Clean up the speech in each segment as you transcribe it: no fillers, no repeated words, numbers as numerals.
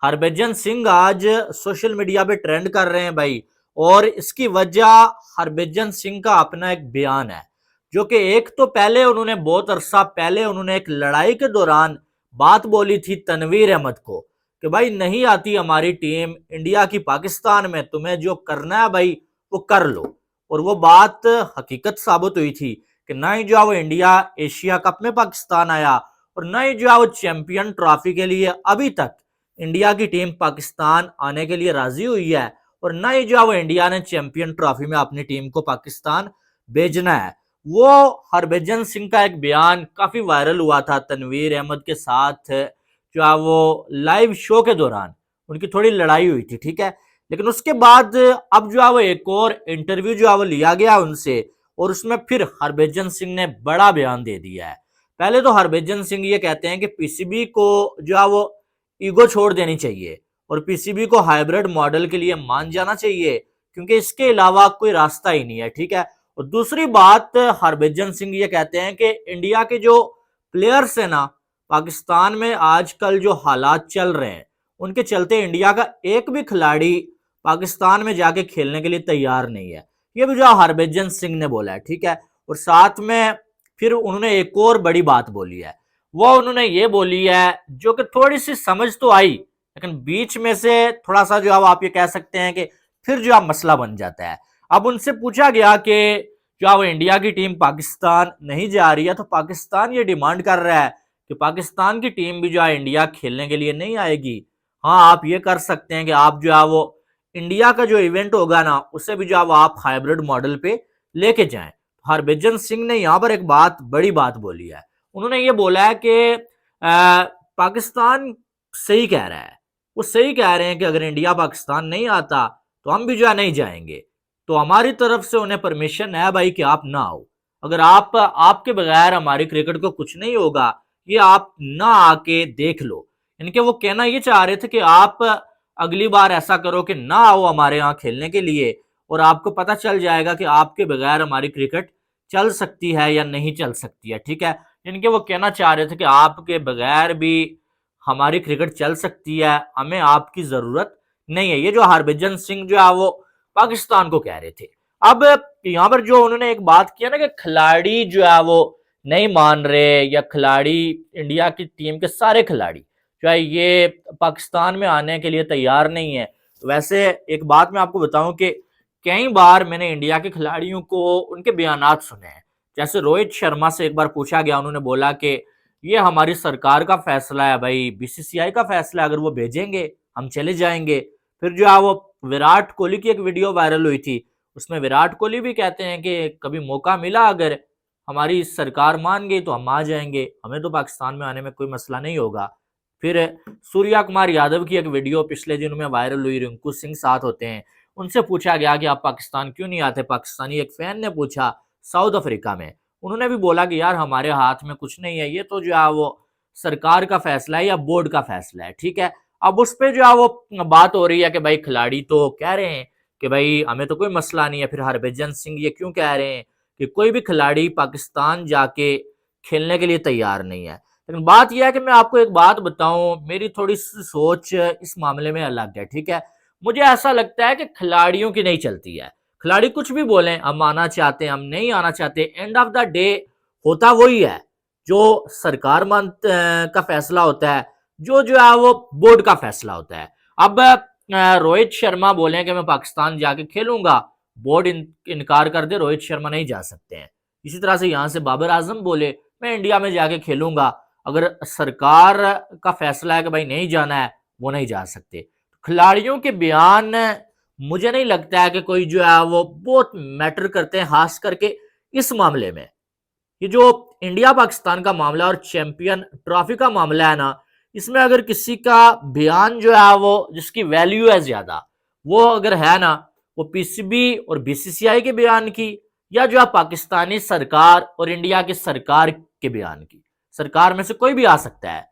हरभजन सिंह आज social media पे trend कर रहे हैं भाई। और इसकी वजह हरभजन सिंह का अपना एक बयान है, जो कि एक तो पहले उन्होंने बहुत अरसा पहले उन्होंने एक लड़ाई के दौरान बात बोली थी तनवीर अहमद को कि भाई नहीं आती हमारी टीम इंडिया की पाकिस्तान में, तुम्हें जो करना है भाई वो कर लो। और वो बात हकीकत साबित हुई थी कि ना ही जो है वो इंडिया एशिया कप में पाकिस्तान आया और ना ही जो है वो चैंपियन ट्रॉफी के लिए अभी तक इंडिया की टीम पाकिस्तान आने के लिए राजी हुई है, और ना ही जो है वो इंडिया ने चैंपियन ट्रॉफी में अपनी टीम को पाकिस्तान भेजना है। वो हरभजन सिंह का एक बयान काफी वायरल हुआ था तनवीर अहमद के साथ, जो है वो लाइव शो के दौरान उनकी थोड़ी लड़ाई हुई थी, ठीक है। लेकिन उसके बाद अब जो है वो एक और इंटरव्यू जो है वो लिया गया उनसे, और उसमें फिर हरभजन सिंह ने बड़ा बयान दे दिया है। पहले तो हरभजन सिंह ये कहते हैं कि पीसीबी को जो है वो ईगो छोड़ देनी चाहिए और पीसीबी को हाइब्रिड मॉडल के लिए मान जाना चाहिए, क्योंकि इसके अलावा कोई रास्ता ही नहीं है, ठीक है। और दूसरी बात हरभजन सिंह ये कहते हैं कि इंडिया के जो प्लेयर्स है ना, पाकिस्तान में आजकल जो हालात चल रहे हैं उनके चलते इंडिया का एक भी खिलाड़ी पाकिस्तान में जाके खेलने के लिए तैयार नहीं है। ये भी जो हरभजन सिंह ने बोला है, ठीक है। और साथ में फिर उन्होंने एक और बड़ी बात बोली है, वो उन्होंने ये बोली है जो कि थोड़ी सी समझ तो आई, लेकिन बीच में से थोड़ा सा जो है आप ये कह सकते हैं कि फिर जो है मसला बन जाता है। अब उनसे पूछा गया कि जो है वो इंडिया की टीम पाकिस्तान नहीं जा रही है, तो पाकिस्तान ये डिमांड कर रहा है कि पाकिस्तान की टीम भी जो है इंडिया खेलने के लिए नहीं आएगी। हाँ, आप ये कर सकते हैं कि आप जो है वो इंडिया का जो इवेंट होगा ना उसे भी जो है वो आप हाइब्रिड मॉडल पे लेके जाएं। हरभजन सिंह ने यहाँ पर एक बड़ी बात बोली है। उन्होंने ये बोला है कि पाकिस्तान सही कह रहा है, वो सही कह रहे हैं कि अगर इंडिया पाकिस्तान नहीं आता तो हम भी जो है नहीं जाएंगे, तो हमारी तरफ से उन्हें परमिशन है भाई कि आप ना आओ। अगर आपके बगैर हमारी क्रिकेट को कुछ नहीं होगा, ये आप ना आके देख लो। इनके वो कहना ये चाह रहे थे कि आप अगली बार ऐसा करो कि ना आओ हमारे यहाँ खेलने के लिए, और आपको पता चल जाएगा कि आपके बगैर हमारी क्रिकेट चल सकती है या नहीं चल सकती है, ठीक है। इनके वो कहना चाह रहे थे कि आपके बगैर भी हमारी क्रिकेट चल सकती है, हमें आपकी जरूरत नहीं है। ये जो हरभजन सिंह जो है वो पाकिस्तान को कह रहे थे। अब यहाँ पर जो उन्होंने एक बात किया ना कि खिलाड़ी जो है वो नहीं मान रहे, या खिलाड़ी इंडिया की टीम के सारे खिलाड़ी जो है ये पाकिस्तान में आने के लिए तैयार नहीं है। वैसे एक बात मैं आपको बताऊं कि कई बार मैंने इंडिया के खिलाड़ियों को उनके बयानात सुने हैं। जैसे रोहित शर्मा से एक बार पूछा गया, उन्होंने बोला कि ये हमारी सरकार का फैसला है भाई, बीसीसीआई का फैसला है, अगर वो भेजेंगे हम चले जाएंगे। फिर जो है वो विराट कोहली की एक वीडियो वायरल हुई थी, उसमें विराट कोहली भी कहते हैं कि कभी मौका मिला, अगर हमारी सरकार मान गई तो हम आ जाएंगे, हमें तो पाकिस्तान में आने में कोई मसला नहीं होगा। फिर सूर्या कुमार यादव की एक वीडियो पिछले दिनों में वायरल हुई, रिंकू सिंह साथ होते हैं, उनसे पूछा गया कि आप पाकिस्तान क्यों नहीं आते, पाकिस्तानी एक फैन ने पूछा साउथ अफ्रीका में। उन्होंने भी बोला कि यार हमारे हाथ में कुछ नहीं है, ये तो जो है वो सरकार का फैसला है या बोर्ड का फैसला है, ठीक है। अब उस पर जो है वो बात हो रही है कि भाई खिलाड़ी तो कह रहे हैं कि भाई हमें तो कोई मसला नहीं है, फिर हरभजन सिंह ये क्यों कह रहे हैं कि कोई भी खिलाड़ी पाकिस्तान जाके खेलने के लिए तैयार नहीं है। लेकिन बात यह है कि मैं आपको एक बात बताऊं, मेरी थोड़ी सी सोच इस मामले में अलग है, ठीक है। मुझे ऐसा लगता है कि खिलाड़ियों की नहीं चलती है। खिलाड़ी कुछ भी बोलें, हम आना चाहते हैं हम नहीं आना चाहते, एंड ऑफ द डे होता वही है जो सरकार का फैसला होता है, जो है वो बोर्ड का फैसला होता है। अब रोहित शर्मा बोले कि मैं पाकिस्तान जाके खेलूंगा, बोर्ड इनकार कर दे, रोहित शर्मा नहीं जा सकते हैं। इसी तरह से यहां से बाबर आजम बोले मैं इंडिया में जाके खेलूंगा, अगर सरकार का फैसला है कि भाई नहीं जाना है, वो नहीं जा सकते। खिलाड़ियों के बयान मुझे नहीं लगता है कि कोई जो है वो बहुत मैटर करते हैं, खास करके इस मामले में। ये जो इंडिया पाकिस्तान का मामला और चैंपियन ट्रॉफी का मामला है ना, इसमें अगर किसी का बयान जो है वो जिसकी वैल्यू है ज्यादा, वो अगर है ना, वो पीसीबी और बीसीसीआई के बयान की, या जो है पाकिस्तानी सरकार और इंडिया की सरकार के बयान की। सरकार में से कोई भी आ सकता है,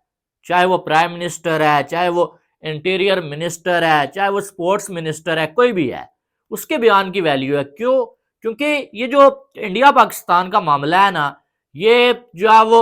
चाहे वो प्राइम मिनिस्टर है, चाहे वो इंटीरियर मिनिस्टर है, चाहे वो स्पोर्ट्स मिनिस्टर है, कोई भी है, उसके बयान की वैल्यू है। क्यों? क्योंकि ये जो इंडिया पाकिस्तान का मामला है ना, ये जो है वो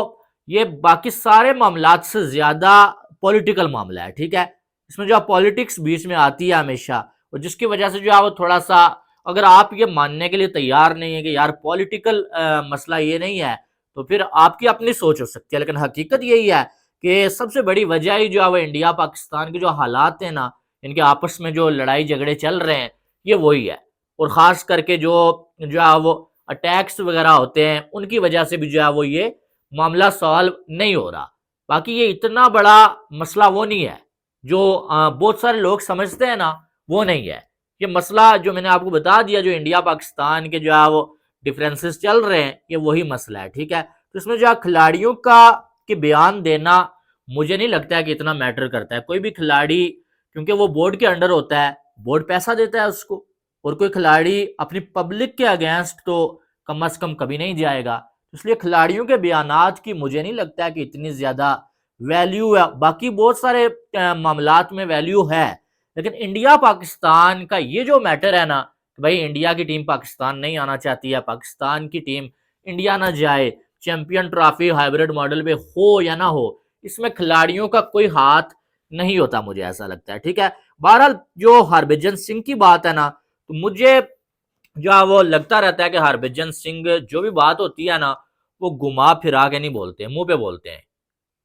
ये बाकी सारे मामलात से ज्यादा पॉलिटिकल मामला है, ठीक है। इसमें जो है पॉलिटिक्स बीच में आती है हमेशा, और जिसकी वजह से जो है वो थोड़ा सा, अगर आप ये मानने के लिए तैयार नहीं है कि यार पॉलिटिकल मसला ये नहीं है, तो फिर आपकी अपनी सोच हो सकती है, लेकिन हकीकत यही है कि सबसे बड़ी वजह ही जो है वो इंडिया पाकिस्तान के जो हालात हैं ना, इनके आपस में जो लड़ाई झगड़े चल रहे हैं, ये वही है। और ख़ास करके जो जो है वो अटैक्स वगैरह होते हैं, उनकी वजह से भी जो है वो ये मामला सॉल्व नहीं हो रहा। बाकी ये इतना बड़ा मसला वो नहीं है जो बहुत सारे लोग समझते हैं ना, वो नहीं है। ये मसला जो मैंने आपको बता दिया, जो इंडिया पाकिस्तान के जो है वो डिफरेंसेस चल रहे हैं, ये वही मसला है, ठीक है। तो इसमें जो है खिलाड़ियों का के बयान देना मुझे नहीं लगता है कि इतना मैटर करता है। कोई भी खिलाड़ी, क्योंकि वो बोर्ड के अंडर होता है, बोर्ड पैसा देता है उसको, और कोई खिलाड़ी अपनी पब्लिक के अगेंस्ट तो कम अज कम कभी नहीं जाएगा। इसलिए खिलाड़ियों के बयानात की मुझे नहीं लगता है कि इतनी ज्यादा वैल्यू है। बाकी बहुत सारे मामलात में वैल्यू है, लेकिन इंडिया पाकिस्तान का ये जो मैटर है ना, कि भाई इंडिया की टीम पाकिस्तान नहीं आना चाहती है, पाकिस्तान की टीम इंडिया ना जाए, चैंपियन ट्रॉफी हाइब्रिड मॉडल पे हो या ना हो, इसमें खिलाड़ियों का कोई हाथ नहीं होता, मुझे ऐसा लगता है, ठीक है। बहरहाल जो हरभजन सिंह की बात है ना, तो मुझे जो है वो लगता रहता है कि हरभजन सिंह जो भी बात होती है ना, वो घुमा फिरा के नहीं बोलते, मुंह पे बोलते हैं।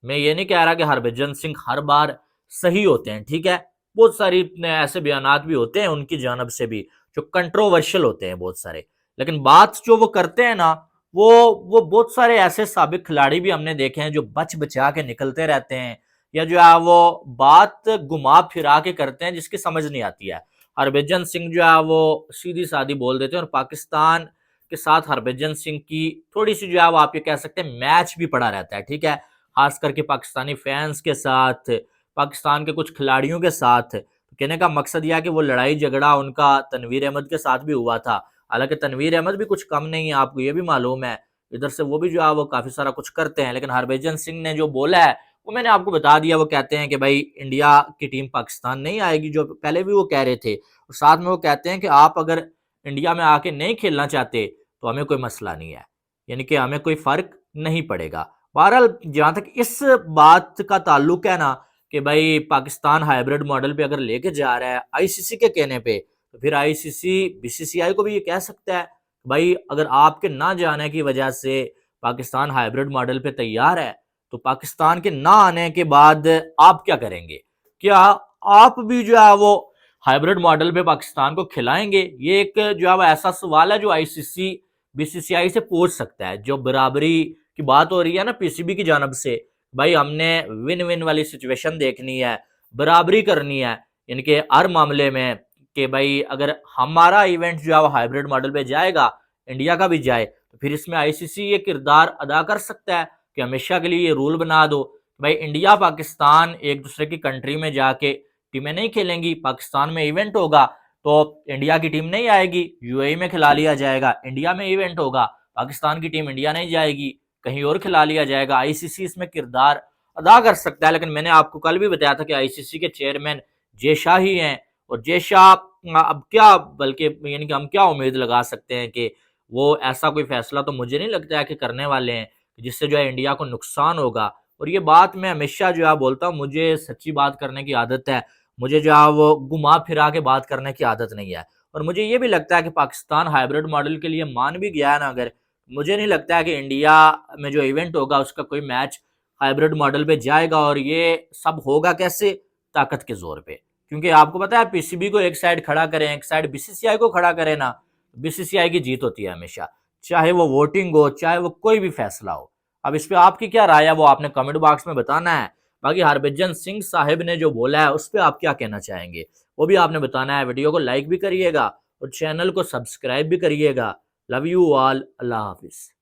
मैं ये नहीं कह रहा कि हरभजन सिंह हर बार सही होते हैं, ठीक है। बहुत सारी ऐसे बयानात भी होते हैं उनकी जानब से भी जो कंट्रोवर्शियल होते हैं बहुत सारे, लेकिन बात जो वो करते हैं ना, वो वो बहुत सारे ऐसे साबिक खिलाड़ी भी हमने देखे हैं जो बच बचा के निकलते रहते हैं, या जो है वो बात घुमा फिरा के करते हैं जिसकी समझ नहीं आती है। हरभजन सिंह जो है वो सीधी सादी बोल देते हैं, और पाकिस्तान के साथ हरभजन सिंह की थोड़ी सी जो है वो आप ये कह सकते हैं मैच भी पड़ा रहता है, ठीक है। खास करके पाकिस्तानी फैंस के साथ, पाकिस्तान के कुछ खिलाड़ियों के साथ। कहने का मकसद यह है कि वो लड़ाई झगड़ा उनका तनवीर अहमद के साथ भी हुआ था। हालांकि तनवीर अहमद भी कुछ कम नहीं है, आपको ये भी मालूम है, इधर से वो भी जो है वो काफी सारा कुछ करते हैं। लेकिन हरभजन सिंह ने जो बोला है वो मैंने आपको बता दिया। वो कहते हैं कि भाई इंडिया की टीम पाकिस्तान नहीं आएगी, जो पहले भी वो कह रहे थे, और साथ में वो कहते हैं कि आप अगर इंडिया में आके नहीं खेलना चाहते तो हमें कोई मसला नहीं है, यानी कि हमें कोई फर्क नहीं पड़ेगा। बहरहाल जहां तक इस बात का ताल्लुक है ना, कि भाई पाकिस्तान हाइब्रिड मॉडल पे अगर लेके जा रहा है आईसीसी के कहने पे, तो फिर आईसीसी बीसीसीआई को भी ये कह सकता है भाई अगर आपके ना जाने की वजह से पाकिस्तान हाइब्रिड मॉडल पे तैयार है, तो पाकिस्तान के ना आने के बाद आप क्या करेंगे? क्या आप भी जो है वो हाइब्रिड मॉडल पे पाकिस्तान को खिलाएंगे? ये एक जो है वो ऐसा सवाल है जो आईसीसी बीसीसीआई से पूछ सकता है। जो बराबरी की बात हो रही है ना पीसीबी की जानब से, भाई हमने विन विन वाली सिचुएशन देखनी है, बराबरी करनी है इनके हर मामले में, कि भाई अगर हमारा इवेंट जो है वो हाइब्रिड मॉडल पे जाएगा, इंडिया का भी जाए, तो फिर इसमें आईसीसी ये किरदार अदा कर सकता है कि हमेशा के लिए ये रूल बना दो, भाई इंडिया पाकिस्तान एक दूसरे की कंट्री में जाके टीमें नहीं खेलेंगी, पाकिस्तान में इवेंट होगा तो इंडिया की टीम नहीं आएगी, यूएई में खिला लिया जाएगा, इंडिया में इवेंट होगा, पाकिस्तान की टीम इंडिया नहीं जाएगी, कहीं और खिला लिया जाएगा। आईसीसी इसमें किरदार अदा कर सकता है। लेकिन मैंने आपको कल भी बताया था कि आईसीसी के चेयरमैन जय शाह ही हैं, और जय शाह अब क्या, बल्कि यानी कि हम क्या उम्मीद लगा सकते हैं कि वो ऐसा कोई फैसला तो मुझे नहीं लगता है कि करने वाले हैं जिससे जो है इंडिया को नुकसान होगा। और ये बात मैं हमेशा जो है बोलता हूँ, मुझे सच्ची बात करने की आदत है, मुझे जो है वो घुमा फिरा के बात करने की आदत नहीं है। और मुझे ये भी लगता है कि पाकिस्तान हाइब्रिड मॉडल के लिए मान भी गया है ना अगर, मुझे नहीं लगता है कि इंडिया में जो इवेंट होगा उसका कोई मैच हाइब्रिड मॉडल पे जाएगा। और ये सब होगा कैसे? ताकत के जोर पे। क्योंकि आपको पता है पीसीबी को एक साइड खड़ा करें, एक साइड बीसीसीआई को खड़ा करें ना, बीसीसीआई की जीत होती है हमेशा, चाहे वो वोटिंग हो, चाहे वो कोई भी फैसला हो। अब इस पे आपकी क्या राय है वो आपने कमेंट बॉक्स में बताना है। बाकी हरभजन सिंह साहिब ने जो बोला है उस पर आप क्या कहना चाहेंगे वो भी आपने बताना है। वीडियो को लाइक भी करिएगा और चैनल को सब्सक्राइब भी करिएगा। Love you all, Allah Hafiz.